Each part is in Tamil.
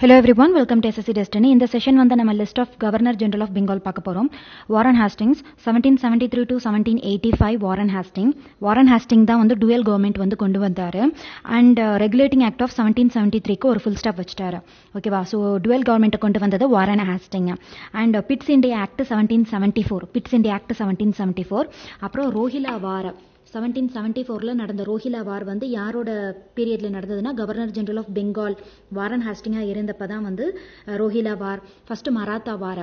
Hello everyone, welcome to SSC Destiny. In the session வந்து நம்ம list of Governor General of Bengal பார்க்க போறோம். Warren Hastings 1773 to 1785 Warren Hastings. Warren Hastings தான் வந்து dual government வந்து கொண்டு வந்தாரு and regulating act of 1773க்கு ஒரு full stop வச்சிட்டாரு. ஓகேவா? So dual government கொண்டு வந்தது Warren Hastings and Pitt's India Act 1774. Pitt's India Act 1774. அப்புறம் ரோஹில்லா வார் 1774ல நடந்த ரோஹில்லா வார் வந்து யாரோட பீரியட்ல நடந்ததுன்னா governor general of Bengal Warren ஹாஸ்டிங்கா இருந்தப்பதான் வந்து Rohilla war. First Maratha war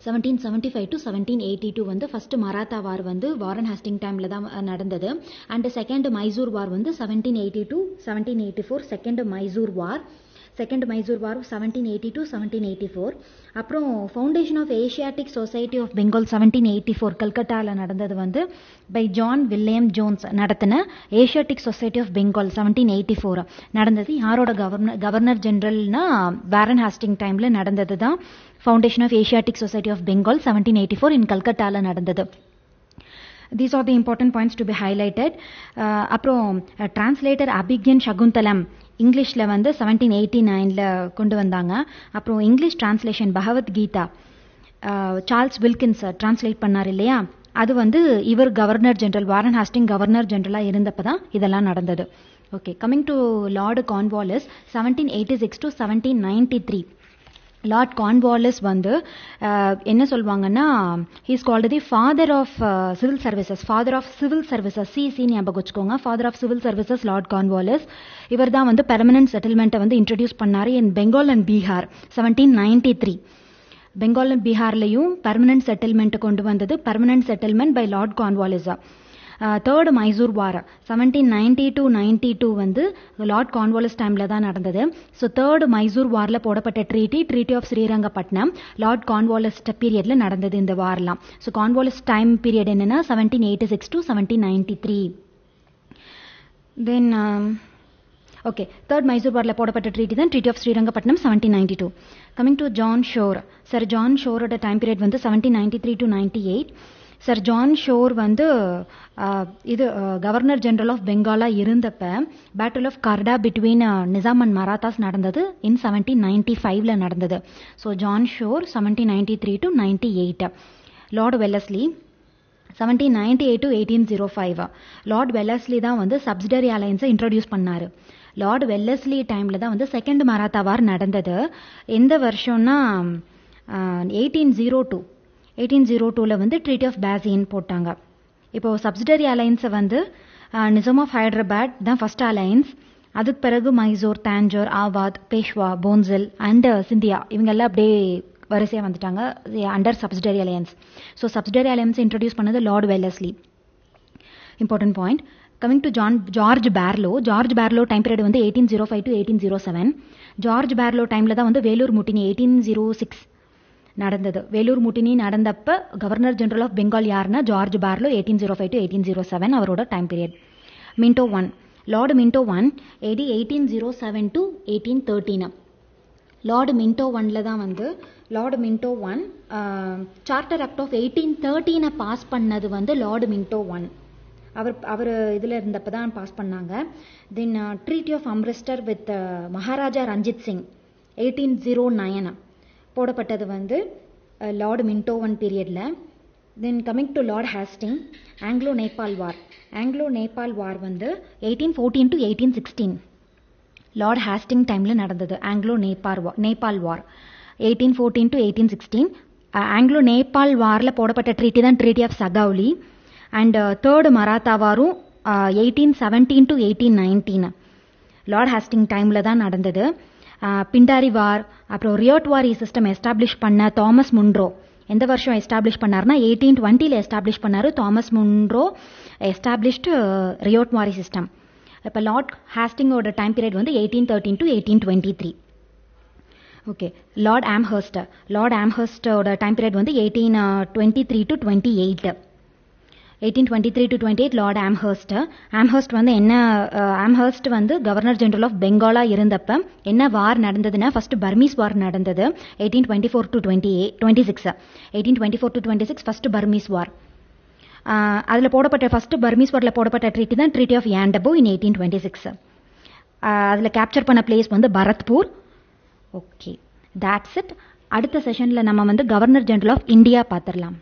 1775 to 1782 வந்து ஃபர்ஸ்ட் மராத்தா வார் வந்து வாரன் ஹாஸ்டிங் டைம்ல தான் நடந்தது. அண்ட் செகண்ட் மைசூர் வார் வந்து 1780 to 1784 second Mysore war. Second Mysore war 1780 to 1784. அப்புறம் foundation of Asiatic society of Bengal 1784 கல்கட்டாவில் நடந்தது வந்து பை ஜான் வில்லியம் ஜோன்ஸ் நடத்தின ஏஷியாட்டிக் சொசைட்டி ஆஃப் பெங்கால் 1784 நடந்தது. யாரோட கவர்னர் ஜெனரல்னா வாரன் ஹாஸ்டிங் டைம்ல நடந்தது தான் foundation of Asiatic society of Bengal 1784 in கல்கட்டாவில் நடந்தது. These are the important points to be highlighted. அப்புறம் டிரான்ஸ்லேட்டர் அபிக்யன் சகுந்தலம் இங்கிலீஷில் வந்து 1789ல கொண்டு வந்தாங்க. அப்புறம் English translation Bhagavadgita Charles Wilkins translate பண்ணார் இல்லையா, அது வந்து இவர் governor general Warren Hasting governor ஜெனரலாக இருந்தப்போ தான் இதெல்லாம் நடந்தது. Okay, coming to lord Cornwallis 1786 to 1793. Lord Cornwallis வந்து என்ன சொல்லுவாங்கன்னா he's called the father of civil services. Father of civil services CC ஞாபகம் வச்சுக்கோங்க. Father of civil services lord Cornwallis. இவர் தான் வந்து பெர்மனன்ட் செட்டில்மெண்ட்டை வந்து இன்ட்ரடியூஸ் பண்ணார் in Bengal and Bihar 1793. Bengal and பீகார்லையும் பெர்மனன்ட் செட்டில்மெண்ட் கொண்டு வந்தது permanent settlement by lord Cornwallis. Third Mysore war 1790 to 92 வந்து லார்ட் கார்ன்வாலிஸ் டைம்ல தான் நடந்தது. ஸோ தேர்ட் மைசூர் வார்ல போடப்பட்ட treaty of Srirangapatnam lord Cornwallis பீரியட்ல நடந்தது இந்த வார்லாம். ஸோ கார்ன்வாலிஸ் டைம் பீரியட் என்னன்னா 1786 to 1793. Then okay, third Mysore வார்ல போடப்பட்ட ட்ரீட்டி தான் treaty of Srirangapatnam 1792. Coming to John Shore. Sir John ஷோரோட டைம் பீரியட் வந்து 1793 to 98. சார் ஜான் ஷோர் வந்து இது கவர்னர் ஜெனரல் ஆஃப் பெங்காலாக இருந்தப்ப battle of Kharda between Nizam and Marathas நடந்தது இன் 1795ல நடந்தது. So John Shore 1793 to 98. Lord Wellesley 1798 to 1805. Lord Wellesley தான் வந்து சப்சிடரி அலையன்ஸை இன்ட்ரடியூஸ் பண்ணார். லார்ட் வெல்லஸ்லி டைமில் தான் வந்து செகண்ட் மராத்தா வார் நடந்தது. எந்த வருஷம்னா 1802ல வந்து ட்ரீட்டி ஆஃப் பேசின் போட்டாங்க. இப்போ சப்சிடரி அலையன்ஸை வந்து நிசாம் ஆஃப் ஹைதராபாத் தான் ஃபர்ஸ்ட் அலையன்ஸ். அதுக்கு பிறகு மைசூர், தாஞ்சோர், ஆவாத், பேஷ்வா, போன்சில் அண்ட் சிந்தியா இவங்கெல்லாம் அப்படியே வரிசையாக வந்துட்டாங்க under subsidiary alliance. So subsidiary alliance introduce பண்ணது lord Wellesley. Important point. Coming to George Barlow. George Barlow time period வந்து 1805 to 1807. ஜார்ஜ் பேர்லோ டைமில் தான் வந்து வேலூர் முட்டினி 1806 நடந்தது. வேலூர் முட்டினி நடந்தப்ப கவர்னர் ஜெனரல் ஆஃப் பெங்கால் யாருன்னா ஜார்ஜ் பேர்லோ 1805 to 1807 அவரோட time period. Minto 1. Lord Minto 1 AD 1807 to 1813. Lord Minto 1ல தான் வந்து lord Minto 1 charter act of 1813 pass பண்ணது வந்து லார்டு மின்டோ 1. அவர் இதில் இருந்தப்போ தான் பாஸ் பண்ணாங்க. Then treaty of Amritsar with Maharaja Ranjit Singh 1809 போடப்பட்டது வந்து லார்டு மின்டோ 1 பீரியடில். Then coming to lord Hasting. Anglo Nepal war. Anglo Nepal war வந்து 1814 to 1816 லார்ட் ஹாஸ்டிங் டைமில் நடந்தது. Anglo Nepal war 1814 to 1816. Anglo Nepal வாரில் போடப்பட்ட ட்ரீட்டி தான் treaty of Sagauli. And third Maratha வாரும் 1817 to 1819 லார்ட் ஹாஸ்டிங் டைமில் தான் நடந்தது. பிண்டாரி வார், அப்புறம் ரியோட்வாரி சிஸ்டம் எஸ்டாப்ளிஷ் பண்ண தாமஸ் முன்ரோ எந்த வருஷம் எஸ்டாப்ளிஷ் பண்ணார்னா 1820ல் எஸ்டாப்ளிஷ் பண்ணார் Thomas Munro established ryotwari system. இப்போ லார்ட் ஹாஸ்டிங்கோட டைம் பீரியட் வந்து 1813 to 1823. Okay, lord Amherst. Lord ஆம்ஹர்ஸ்டோட டைம் பீரியட் வந்து 1823 to 28. 1823 to 28 lord Amherst. Amherst வந்து என்ன ஆம்ஹர்ஸ்ட் வந்து கவர்னர் ஜெனரல் ஆஃப் பெங்காலாக இருந்தப்ப என்ன வார் நடந்ததுன்னா ஃபர்ஸ்ட் பர்மீஸ் வார் நடந்தது 1824 to 26. 1824 to 26 ஃபர்ஸ்ட் பர்மீஸ் வார். அதில் போடப்பட்ட ஃபர்ஸ்ட் பர்மீஸ் வாரில் போடப்பட்ட ட்ரீட்டி தான் ட்ரீட்டி ஆஃப் யாண்டபோ இன் 1826. அதில் கேப்சர் பண்ண பிளேஸ் வந்து பரத்பூர். Okay, that's it. அடுத்த செஷனில் நம்ம வந்து கவர்னர் ஜெனரல் ஆஃப் இந்தியா பார்த்துடலாம்.